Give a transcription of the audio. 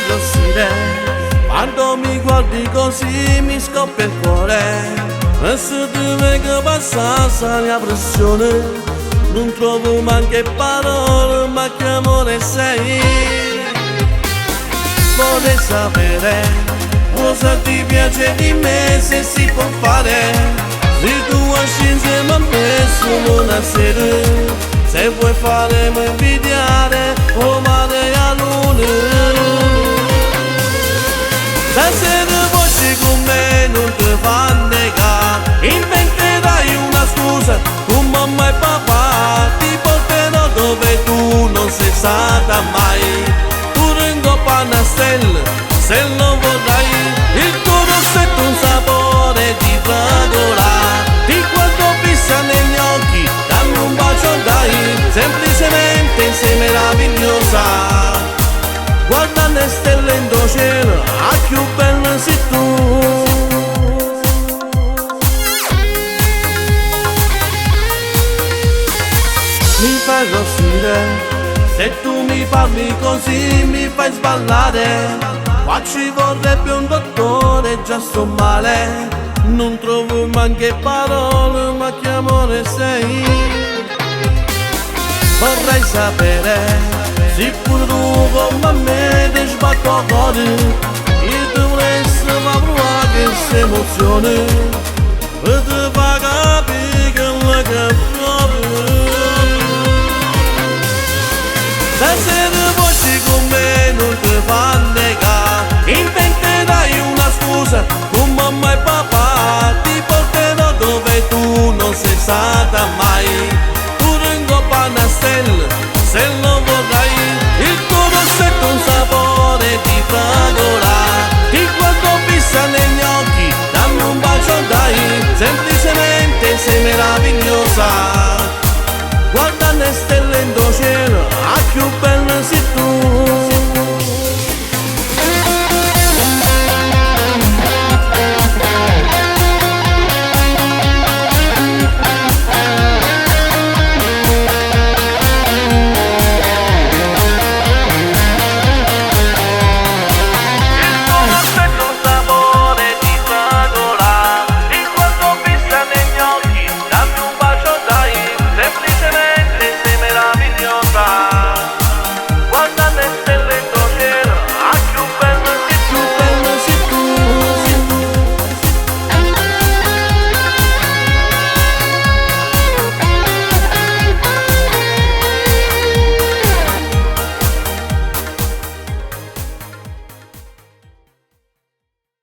arrossire, quando mi guardi così mi scoppia il cuore. E se deve che passasse la mia pressione, non trovo manche parole, ma che amore sei. Vorrei sapere cosa ti piace di me, se si può fare. Se tu esci insieme a me solo una sera, se vuoi farmi invidiare o mare a luna. Stasera voci con me non ti fa negare, inventerai una scusa con mamma e papà. Ti porterò dove tu non sei stata mai, pure in coppa a una stella, se lo vorrai. Il tuo rossetto un sapore di fragola, di quanto fissa negli occhi, dammi un bacio dai, semplicemente sei meravigliosa. Guarda le stelle in tuo cielo, ah più bella sei tu. Mi fai arrossire, se tu mi parli così mi fai sballare. Qua ci vorrebbe un dottore, già sto male, non trovo manche parole, ma che amore sei. Vorrei sapere se pure tu come me ti sbatto cuore, e dovresti provare questa emozione e ti fa capire quello che provi. Stasera voci con me non ti fa negare, inventerai una scusa con mamma e papà. Ti porterò dove tu non sei stata mai, pure in coppa a una stella, se lo vorrai. Il tuo rossetto un sapore di fragola,